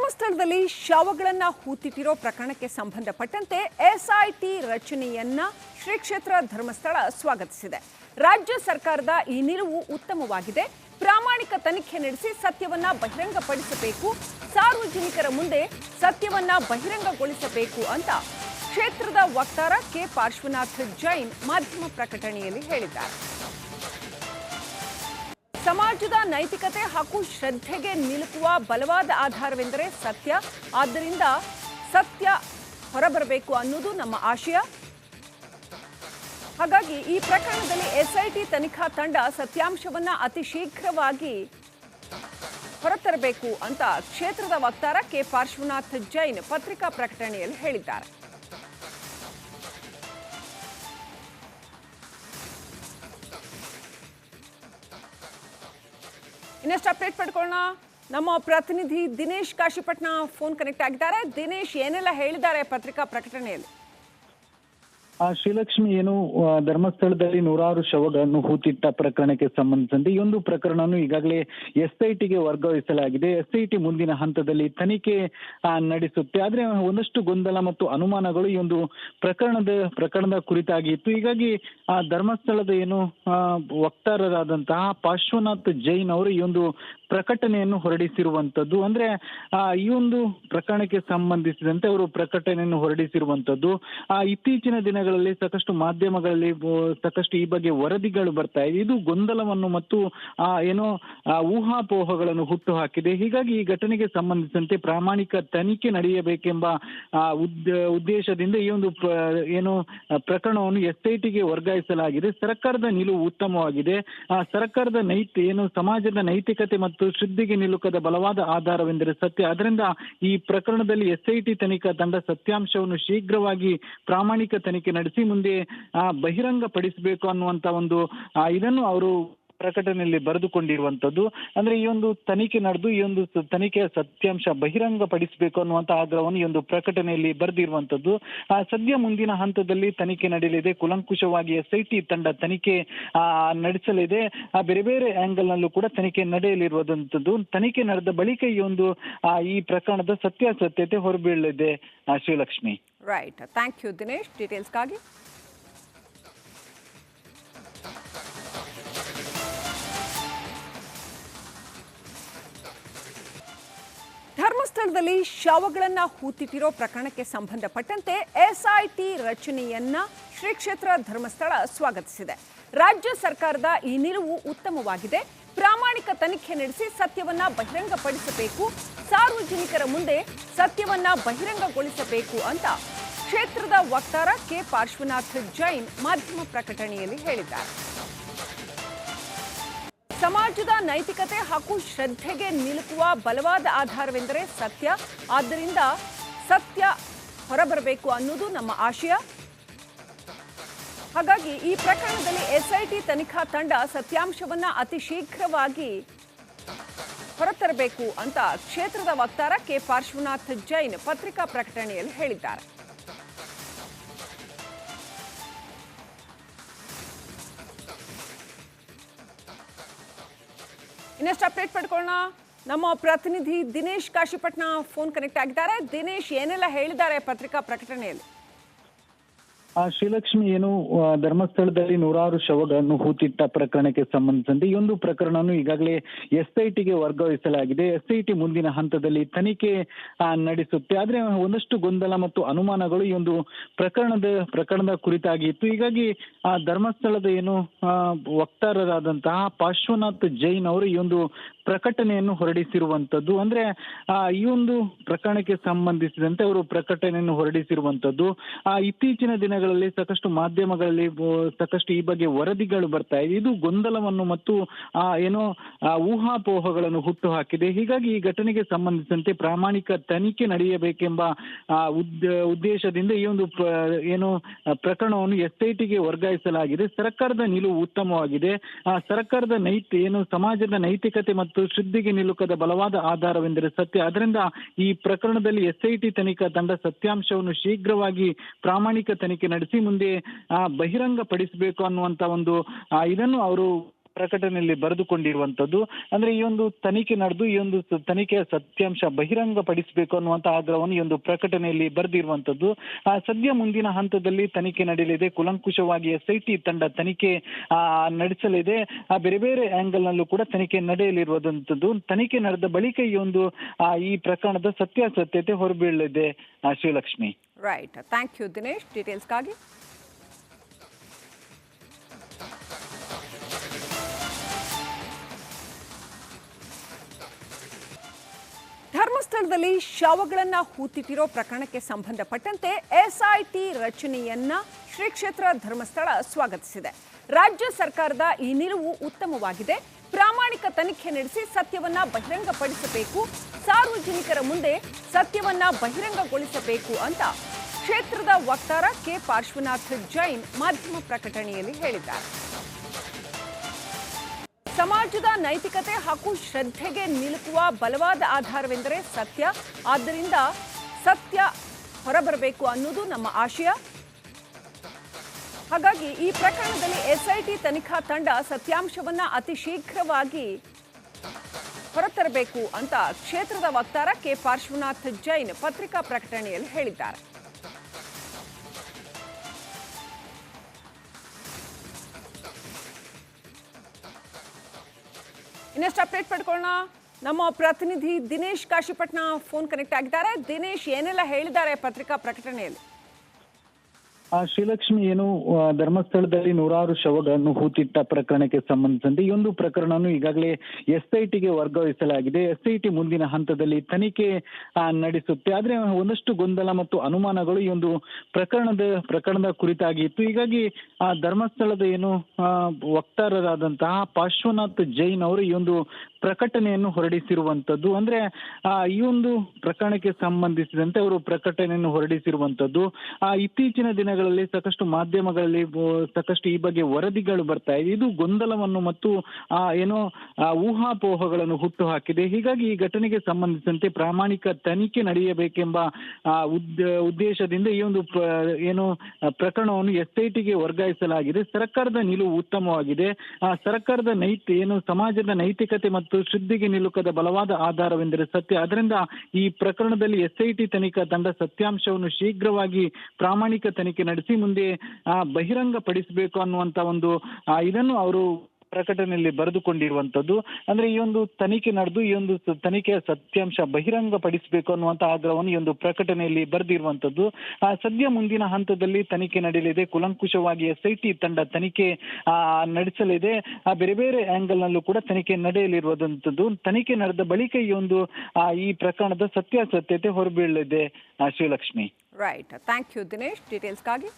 ಧರ್ಮಸ್ಥಳದಲ್ಲಿ ಶವಗಳನ್ನು ಹೂತಿಟ್ಟಿರೋ ಪ್ರಕರಣಕ್ಕೆ ಸಂಬಂಧಪಟ್ಟಂತೆ ಎಸ್ಐಟಿ ರಚನೆಯನ್ನ ಶ್ರೀ ಕ್ಷೇತ್ರ ಧರ್ಮಸ್ಥಳ ಸ್ವಾಗತಿಸಿದೆ. ರಾಜ್ಯ ಸರ್ಕಾರದ ಈ ನಿಲುವು ಉತ್ತಮವಾಗಿದೆ. ಪ್ರಾಮಾಣಿಕ ತನಿಖೆ ನಡೆಸಿ ಸತ್ಯವನ್ನ ಬಹಿರಂಗಪಡಿಸಬೇಕು, ಸಾರ್ವಜನಿಕರ ಮುಂದೆ ಸತ್ಯವನ್ನ ಬಹಿರಂಗಗೊಳಿಸಬೇಕು ಅಂತ ಕ್ಷೇತ್ರದ ವಕ್ತಾರ ಕೆ ಪಾರ್ಶ್ವನಾಥ್ ಜೈನ್ ಮಾಧ್ಯಮ ಪ್ರಕಟಣೆಯಲ್ಲಿ ಹೇಳಿದ್ದಾರೆ. ಸಮಾಜದ ನೈತಿಕತೆ ಹಾಗೂ ಶ್ರದ್ಧೆಗೆ ನಿಲುಕುವ ಬಲವಾದ ಆಧಾರವೆಂದರೆ ಸತ್ಯ. ಆದ್ದರಿಂದ ಸತ್ಯ ಹೊರಬರಬೇಕು ಅನ್ನೋದು ನಮ್ಮ ಆಶಯ. ಹಾಗಾಗಿ ಈ ಪ್ರಕರಣದಲ್ಲಿ ಎಸ್ಐಟಿ ತನಿಖಾ ತಂಡ ಸತ್ಯಾಂಶವನ್ನ ಅತಿ ಶೀಘ್ರವಾಗಿ ಹೊರತರಬೇಕು ಅಂತ ಕ್ಷೇತ್ರದ ವಕ್ತಾರ ಕೆ ಪಾರ್ಶ್ವನಾಥ್ ಜೈನ್ ಪತ್ರಿಕಾ ಪ್ರಕಟಣೆಯಲ್ಲಿ ಹೇಳಿದ್ದಾರೆ. ಇನ್ನಷ್ಟು ಅಪ್ಡೇಟ್ ಪಡ್ಕೊಳ್ಳೋಣ. ನಮ್ಮ ಪ್ರತಿನಿಧಿ ದಿನೇಶ್ ಕಾಶಿಪಟ್ನ ಫೋನ್ ಕನೆಕ್ಟ್ ಆಗಿದ್ದಾರೆ. ದಿನೇಶ್, ಏನೆಲ್ಲ ಹೇಳಿದ್ದಾರೆ ಪತ್ರಿಕಾ ಪ್ರಕಟಣೆಯಲ್ಲಿ? ಶ್ರೀಲಕ್ಷ್ಮಿ, ಏನು ಧರ್ಮಸ್ಥಳದಲ್ಲಿ ನೂರಾರು ಶವಗಳನ್ನು ಹೂತಿಟ್ಟ ಪ್ರಕರಣಕ್ಕೆ ಸಂಬಂಧಿಸಿದಂತೆ ಈ ಒಂದು ಪ್ರಕರಣವನ್ನು ಈಗಾಗಲೇ ಎಸ್ಐಟಿಗೆ ವರ್ಗಾಯಿಸಲಾಗಿದೆ. ಎಸ್ಐಟಿ ಮುಂದಿನ ಹಂತದಲ್ಲಿ ತನಿಖೆ ನಡೆಸುತ್ತೆ. ಆದ್ರೆ ಒಂದಷ್ಟು ಗೊಂದಲ ಮತ್ತು ಅನುಮಾನಗಳು ಈ ಒಂದು ಪ್ರಕರಣದ ಕುರಿತಾಗಿ ಇತ್ತು. ಹೀಗಾಗಿ ಧರ್ಮಸ್ಥಳದ ಏನು ವಕ್ತಾರರಾದಂತಹ ಪಾರ್ಶ್ವನಾಥ್ ಜೈನ್ ಅವರು ಈ ಒಂದು ಪ್ರಕಟಣೆಯನ್ನು ಹೊರಡಿಸಿರುವಂತದ್ದು. ಅಂದ್ರೆ ಈ ಒಂದು ಪ್ರಕರಣಕ್ಕೆ ಸಂಬಂಧಿಸಿದಂತೆ ಅವರು ಪ್ರಕಟಣೆಯನ್ನು ಹೊರಡಿಸಿರುವಂತದ್ದು. ಇತ್ತೀಚಿನ ದಿನಗಳಲ್ಲಿ ಸಾಕಷ್ಟು ಮಾಧ್ಯಮಗಳಲ್ಲಿ ಸಾಕಷ್ಟು ಈ ಬಗ್ಗೆ ವರದಿಗಳು ಬರ್ತಾ ಇದೆ. ಇದು ಗೊಂದಲವನ್ನು ಮತ್ತು ಏನೋ ಊಹಾಪೋಹಗಳನ್ನು ಹುಟ್ಟು ಹಾಕಿದೆ. ಹೀಗಾಗಿ ಈ ಘಟನೆಗೆ ಸಂಬಂಧಿಸಿದಂತೆ ಪ್ರಾಮಾಣಿಕ ತನಿಖೆ ನಡೆಯಬೇಕೆಂಬ ಉದ್ದೇಶದಿಂದ ಈ ಒಂದು ಏನು ಪ್ರಕರಣವನ್ನು ಎಸ್ಐಟಿಗೆ ವರ್ಗಾಯಿಸಲಾಗಿದೆ. ಸರ್ಕಾರದ ನಿಲುವು ಉತ್ತಮವಾಗಿದೆ. ಸರ್ಕಾರದ ಸಮಾಜದ ನೈತಿಕತೆ ಮತ್ತು ಶ್ರದ್ಧೆಗೆ ನಿಲುಕದ ಬಲವಾದ ಆಧಾರವೆಂದರೆ ಸತ್ಯ. ಅದರಿಂದ ಈ ಪ್ರಕರಣದಲ್ಲಿ ಎಸ್ಐಟಿ ತನಿಖಾ ತಂಡ ಸತ್ಯಾಂಶವನ್ನು ಶೀಘ್ರವಾಗಿ ಪ್ರಾಮಾಣಿಕ ತನಿಖೆ ನಡೆಸಿ ಮುಂದೆ ಬಹಿರಂಗಪಡಿಸಬೇಕು ಅನ್ನುವಂತ ಒಂದು ಇದನ್ನು ಅವರು ಪ್ರಕಟಣೆಯಲ್ಲಿ ಬರೆದುಕೊಂಡಿರುವಂತದ್ದು. ಅಂದ್ರೆ ಈ ಒಂದು ತನಿಖೆ ನಡೆದು ಈ ಒಂದು ತನಿಖೆಯ ಸತ್ಯಾಂಶ ಬಹಿರಂಗಪಡಿಸಬೇಕು ಅನ್ನುವಂತ ಆಗ್ರಹವನ್ನು ಈ ಒಂದು ಪ್ರಕಟಣೆಯಲ್ಲಿ ಬರೆದಿರುವಂತದ್ದು. ಸದ್ಯ ಮುಂದಿನ ಹಂತದಲ್ಲಿ ತನಿಖೆ ನಡೆಯಲಿದೆ. ಕುಲಂಕುಷವಾಗಿ ಎಸ್ಐಟಿ ತಂಡ ತನಿಖೆ ನಡೆಸಲಿದೆ. ಬೇರೆ ಬೇರೆ ಆಂಗಲ್ ನಲ್ಲೂ ಕೂಡ ತನಿಖೆ ನಡೆಯಲಿರುವಂತದ್ದು. ತನಿಖೆ ನಡೆದ ಬಳಿಕ ಈ ಪ್ರಕರಣದ ಸತ್ಯಾಸತ್ಯತೆ ಹೊರಬೀಳಲಿದೆ. Shrilakshmi, right. Thank you Dinesh ಡೀಟೇಲ್ಸ್ಗಾಗಿ. ಧರ್ಮಸ್ಥಳದಲ್ಲಿ ಶವಗಳನ್ನು ಹೂತಿಟ್ಟಿರೋ ಪ್ರಕರಣಕ್ಕೆ ಸಂಬಂಧಪಟ್ಟಂತೆ ಎಸ್ಐಟಿ ರಚನೆಯನ್ನ ಶ್ರೀ ಕ್ಷೇತ್ರ ಧರ್ಮಸ್ಥಳ ಸ್ವಾಗತಿಸಿದೆ. ರಾಜ್ಯ ಸರ್ಕಾರದ ಈ ನಿಲುವು ಉತ್ತಮವಾಗಿದೆ. ಪ್ರಾಮಾಣಿಕ ತನಿಖೆ ನಡೆಸಿ ಸತ್ಯವನ್ನ ಬಹಿರಂಗಪಡಿಸಬೇಕು, ಸಾರ್ವಜನಿಕರ ಮುಂದೆ ಸತ್ಯವನ್ನ ಬಹಿರಂಗಗೊಳಿಸಬೇಕು ಅಂತ ಕ್ಷೇತ್ರದ ವಕ್ತಾರ ಕೆ ಪಾರ್ಶ್ವನಾಥ್ ಜೈನ್ ಮಾಧ್ಯಮ ಪ್ರಕಟಣೆಯಲ್ಲಿ ಹೇಳಿದ್ದಾರೆ. ಸಮಾಜದ ನೈತಿಕತೆ ಹಾಗೂ ಶ್ರದ್ಧೆಗೆ ನಿಲುಕುವ ಬಲವಾದ ಆಧಾರವೆಂದರೆ ಸತ್ಯ. ಆದ್ದರಿಂದ ಸತ್ಯ ಹೊರಬರಬೇಕು ಅನ್ನೋದು ನಮ್ಮ ಆಶಯ. ಹಾಗಾಗಿ ಈ ಪ್ರಕರಣದಲ್ಲಿ ಎಸ್ಐಟಿ ತನಿಖಾ ತಂಡ ಸತ್ಯಾಂಶವನ್ನ ಅತಿ ಶೀಘ್ರವಾಗಿ ಹೊರತರಬೇಕು ಅಂತ ಕ್ಷೇತ್ರದ ವಕ್ತಾರ ಕೆ ಪಾರ್ಶ್ವನಾಥ್ ಜೈನ್ ಪತ್ರಿಕಾ ಪ್ರಕಟಣೆಯಲ್ಲಿ ಹೇಳಿದ್ದಾರೆ. ಇನ್ನಷ್ಟು ಅಪ್ಡೇಟ್ ಪಡ್ಕೊಳ್ಳೋಣ. ನಮ್ಮ ಪ್ರತಿನಿಧಿ ದಿನೇಶ್ ಕಾಶಿಪಟ್ನ ಫೋನ್ ಕನೆಕ್ಟ್ ಆಗಿದ್ದಾರೆ. ದಿನೇಶ್, ಏನೆಲ್ಲ ಹೇಳಿದ್ದಾರೆ ಪತ್ರಿಕಾ ಪ್ರಕಟಣೆಯಲ್ಲಿ? ಶ್ರೀಲಕ್ಷ್ಮಿ, ಏನು ಧರ್ಮಸ್ಥಳದಲ್ಲಿ ನೂರಾರು ಶವಗಳನ್ನು ಹೂತಿಟ್ಟ ಪ್ರಕರಣಕ್ಕೆ ಸಂಬಂಧಿಸಿದಂತೆ ಈ ಒಂದು ಪ್ರಕರಣವನ್ನು ಈಗಾಗಲೇ ಎಸ್ಐಟಿಗೆ ವರ್ಗಾಯಿಸಲಾಗಿದೆ. ಎಸ್ಐಟಿ ಮುಂದಿನ ಹಂತದಲ್ಲಿ ತನಿಖೆ ನಡೆಸುತ್ತೆ. ಆದ್ರೆ ಒಂದಷ್ಟು ಗೊಂದಲ ಮತ್ತು ಅನುಮಾನಗಳು ಈ ಒಂದು ಪ್ರಕರಣದ ಕುರಿತಾಗಿ ಇತ್ತು. ಹೀಗಾಗಿ ಧರ್ಮಸ್ಥಳದ ಏನು ವಕ್ತಾರರಾದಂತಹ ಪಾರ್ಶ್ವನಾಥ್ ಜೈನ್ ಅವರು ಈ ಒಂದು ಪ್ರಕಟಣೆಯನ್ನು ಹೊರಡಿಸಿರುವಂತದ್ದು. ಅಂದ್ರೆ ಈ ಒಂದು ಪ್ರಕರಣಕ್ಕೆ ಸಂಬಂಧಿಸಿದಂತೆ ಅವರು ಪ್ರಕಟಣೆಯನ್ನು ಹೊರಡಿಸಿರುವಂತದ್ದು. ಇತ್ತೀಚಿನ ದಿನಗಳಲ್ಲಿ ಸಾಕಷ್ಟು ಮಾಧ್ಯಮಗಳಲ್ಲಿ ಸಾಕಷ್ಟು ಈ ಬಗ್ಗೆ ವರದಿಗಳು ಬರ್ತಾ ಇದೆ. ಇದು ಗೊಂದಲವನ್ನು ಮತ್ತು ಏನೋ ಊಹಾಪೋಹಗಳನ್ನು ಹುಟ್ಟು ಹಾಕಿದೆ. ಹೀಗಾಗಿ ಈ ಘಟನೆಗೆ ಸಂಬಂಧಿಸಿದಂತೆ ಪ್ರಾಮಾಣಿಕ ತನಿಖೆ ನಡೆಯಬೇಕೆಂಬ ಉದ್ದೇಶದಿಂದ ಈ ಒಂದು ಏನು ಪ್ರಕರಣವನ್ನು ಎಸ್ಐಟಿಗೆ ವರ್ಗಾಯಿಸಲಾಗಿದೆ. ಸರ್ಕಾರದ ನಿಲುವು ಉತ್ತಮವಾಗಿದೆ. ಸರ್ಕಾರದ ಸಮಾಜದ ನೈತಿಕತೆ ಮತ್ತು ಶ್ರದ್ಧೆಗೆ ನಿಲುಕದ ಬಲವಾದ ಆಧಾರವೆಂದರೆ ಸತ್ಯ. ಅದರಿಂದ ಈ ಪ್ರಕರಣದಲ್ಲಿ ಎಸ್ಐಟಿ ತನಿಖಾ ತಂಡ ಸತ್ಯಾಂಶವನ್ನು ಶೀಘ್ರವಾಗಿ ಪ್ರಾಮಾಣಿಕ ತನಿಖೆ ನಡೆಸಿ ಮುಂದೆ ಬಹಿರಂಗಪಡಿಸಬೇಕು ಅನ್ನುವಂತ ಒಂದು ಇದನ್ನು ಅವರು ಪ್ರಕಟಣೆಯಲ್ಲಿ ಬರೆದುಕೊಂಡಿರುವಂತದ್ದು. ಅಂದ್ರೆ ಈ ಒಂದು ತನಿಖೆ ನಡೆದು ಈ ಒಂದು ತನಿಖೆಯ ಸತ್ಯಾಂಶ ಬಹಿರಂಗ ಪಡಿಸಬೇಕು ಅನ್ನುವಂತ ಆಗ್ರಹವನ್ನು ಈ ಒಂದು ಪ್ರಕಟಣೆಯಲ್ಲಿ ಬರೆದಿರುವಂತದ್ದು. ಸದ್ಯ ಮುಂದಿನ ಹಂತದಲ್ಲಿ ತನಿಖೆ ನಡೆಯಲಿದೆ. ಕುಲಂಕುಷವಾಗಿ SIT ತಂಡ ತನಿಖೆ ನಡೆಸಲಿದೆ. ಬೇರೆ ಬೇರೆ ಆಂಗಲ್ ನಲ್ಲೂ ಕೂಡ ತನಿಖೆ ನಡೆಯಲಿರುವಂತದ್ದು. ತನಿಖೆ ನಡೆದ ಬಳಿಕ ಈ ಪ್ರಕರಣದ ಸತ್ಯಾಸತ್ಯತೆ ಹೊರಬೀಳಲಿದೆ. Shivalakshmi. Right, thank you Dinesh ಡೀಟೇಲ್ಸ್ಗಾಗಿ. ಧರ್ಮಸ್ಥಳದಲ್ಲಿ ಶವಗಳನ್ನ ಹೂತಿಟ್ಟಿರೋ ಪ್ರಕರಣಕ್ಕೆ ಸಂಬಂಧಪಟ್ಟಂತೆ SIT ರಚನೆಯನ್ನ ಶ್ರೀ ಕ್ಷೇತ್ರ ಧರ್ಮಸ್ಥಳ ಸ್ವಾಗತಿಸಿದೆ. ರಾಜ್ಯ ಸರ್ಕಾರದ ಈ ನಿಲುವು ಉತ್ತಮವಾಗಿದೆ. ಪ್ರಾಮಾಣಿಕ ತನಿಖೆ ನಡೆಸಿ ಸತ್ಯವನ್ನ ಬಹಿರಂಗಪಡಿಸಬೇಕು, ಸಾರ್ವಜನಿಕರ ಮುಂದೆ ಸತ್ಯವನ್ನ ಬಹಿರಂಗಗೊಳಿಸಬೇಕು ಅಂತ ಕ್ಷೇತ್ರದ ವಕ್ತಾರ ಕೆ ಪಾರ್ಶ್ವನಾಥ್ ಜೈನ್ ಮಾಧ್ಯಮ ಪ್ರಕಟಣೆಯಲ್ಲಿ ಹೇಳಿದ್ದಾರೆ. ಸಮಾಜದ ನೈತಿಕತೆ ಹಾಗೂ ಶ್ರದ್ಧೆಗೆ ನಿಲುಕುವ ಬಲವಾದ ಆಧಾರವೆಂದರೆ ಸತ್ಯ. ಆದ್ದರಿಂದ ಸತ್ಯ ಹೊರಬರಬೇಕು ಅನ್ನೋದು ನಮ್ಮ ಆಶಯ. ಹಾಗಾಗಿ ಈ ಪ್ರಕರಣದಲ್ಲಿ SIT ತನಿಖಾ ತಂಡ ಸತ್ಯಾಂಶವನ್ನ ಅತಿ ಶೀಘ್ರವಾಗಿ ಹೊರತರಬೇಕು ಅಂತ ಕ್ಷೇತ್ರದ ವಕ್ತಾರ ಕೆ ಪಾರ್ಶ್ವನಾಥ್ ಜೈನ್ ಪತ್ರಿಕಾ ಪ್ರಕಟಣೆಯಲ್ಲಿ ಹೇಳಿದ್ದಾರೆ. ಇನ್ನಷ್ಟು ಅಪ್ಡೇಟ್ ಪಡ್ಕೊಳ್ಳೋಣ. ನಮ್ಮ ಪ್ರತಿನಿಧಿ ದಿನೇಶ್ ಕಾಶಿಪಟ್ನ ಫೋನ್ ಕನೆಕ್ಟ್ ಆಗಿದ್ದಾರೆ. ದಿನೇಶ್, ಏನೆಲ್ಲ ಹೇಳಿದ್ದಾರೆ ಪತ್ರಿಕಾ ಪ್ರಕಟಣೆಯಲ್ಲಿ? ಶ್ರೀಲಕ್ಷ್ಮಿ, ಧರ್ಮಸ್ಥಳದಲ್ಲಿ ನೂರಾರು ಶವಗಳನ್ನು ಹೂತಿಟ್ಟ ಪ್ರಕರಣಕ್ಕೆ ಸಂಬಂಧಿಸಿದಂತೆ ಈ ಒಂದು ಪ್ರಕರಣವನ್ನು ಈಗಾಗಲೇ SITಗೆ ವರ್ಗಾಯಿಸಲಾಗಿದೆ. SIT ಮುಂದಿನ ಹಂತದಲ್ಲಿ ತನಿಖೆ ನಡೆಸುತ್ತೆ. ಆದ್ರೆ ಒಂದಷ್ಟು ಗೊಂದಲ ಮತ್ತು ಅನುಮಾನಗಳು ಈ ಒಂದು ಪ್ರಕರಣದ ಕುರಿತಾಗಿ ಇತ್ತು. ಹೀಗಾಗಿ ಧರ್ಮಸ್ಥಳದ ವಕ್ತಾರರಾದಂತಹ ಪಾರ್ಶ್ವನಾಥ್ ಜೈನ್ ಅವರು ಈ ಒಂದು ಪ್ರಕಟಣೆಯನ್ನು ಹೊರಡಿಸಿರುವಂತದ್ದು. ಅಂದ್ರೆ ಈ ಒಂದು ಪ್ರಕರಣಕ್ಕೆ ಸಂಬಂಧಿಸಿದಂತೆ ಅವರು ಪ್ರಕಟಣೆಯನ್ನು ಹೊರಡಿಸಿರುವಂತದ್ದು. ಇತ್ತೀಚಿನ ದಿನಗಳಲ್ಲಿ ಸಾಕಷ್ಟು ಮಾಧ್ಯಮಗಳಲ್ಲಿ ಸಾಕಷ್ಟು ಈ ಬಗ್ಗೆ ವರದಿಗಳು ಬರ್ತಾ ಇದೆ. ಇದು ಗೊಂದಲವನ್ನು ಮತ್ತು ಊಹಾಪೋಹಗಳನ್ನು ಹುಟ್ಟು ಹಾಕಿದೆ. ಹೀಗಾಗಿ ಈ ಘಟನೆಗೆ ಸಂಬಂಧಿಸಿದಂತೆ ಪ್ರಾಮಾಣಿಕ ತನಿಖೆ ನಡೆಯಬೇಕೆಂಬ ಉದ್ದೇಶದಿಂದ ಈ ಒಂದು ಪ್ರಕರಣವನ್ನು SITಗೆ ವರ್ಗಾಯಿಸಲಾಗಿದೆ. ಸರ್ಕಾರದ ನಿಲುವು ಉತ್ತಮವಾಗಿದೆ. ಸರ್ಕಾರದ ಸಮಾಜದ ನೈತಿಕತೆ ಮತ್ತು ಶ್ರದ್ಧೆಗೆ ನಿಲುಕದ ಬಲವಾದ ಆಧಾರವೆಂದರೆ ಸತ್ಯ. ಅದರಿಂದ ಈ ಪ್ರಕರಣದಲ್ಲಿ SIT ತನಿಖಾ ತಂಡ ಸತ್ಯಾಂಶವನ್ನು ಶೀಘ್ರವಾಗಿ ಪ್ರಾಮಾಣಿಕ ತನಿಖೆ ನಡೆಸಿ ಮುಂದೆ ಬಹಿರಂಗ ಪಡಿಸಬೇಕು ಅನ್ನುವಂತ ಇದನ್ನು ಅವರು ಪ್ರಕಟಣೆಯಲ್ಲಿ ಬರೆದುಕೊಂಡಿರುವಂತದ್ದು. ಅಂದ್ರೆ ಈ ಒಂದು ತನಿಖೆ ನಡೆದು ಈ ಒಂದು ತನಿಖೆಯ ಸತ್ಯಾಂಶ ಬಹಿರಂಗ ಪಡಿಸಬೇಕು ಅನ್ನುವಂತ ಆಗ್ರಹವನ್ನು ಈ ಒಂದು ಪ್ರಕಟಣೆಯಲ್ಲಿ ಬರೆದಿರುವಂತದ್ದು. ಸದ್ಯ ಮುಂದಿನ ಹಂತದಲ್ಲಿ ತನಿಖೆ ನಡೆಯಲಿದೆ. ಕುಲಂಕುಷವಾಗಿ SIT ತಂಡ ತನಿಖೆ ನಡೆಸಲಿದೆ. ಬೇರೆ ಬೇರೆ ಆಂಗಲ್ ನಲ್ಲೂ ಕೂಡ ತನಿಖೆ ನಡೆಯಲಿರುವಂತದ್ದು. ತನಿಖೆ ನಡೆದ ಬಳಿಕ ಈ ಪ್ರಕರಣದ ಸತ್ಯಾಸತ್ಯತೆ ಹೊರಬೀಳಲಿದೆ. Shivalakshmi. Right, thank you Dinesh ಡೀಟೇಲ್ಸ್ಗಾಗಿ.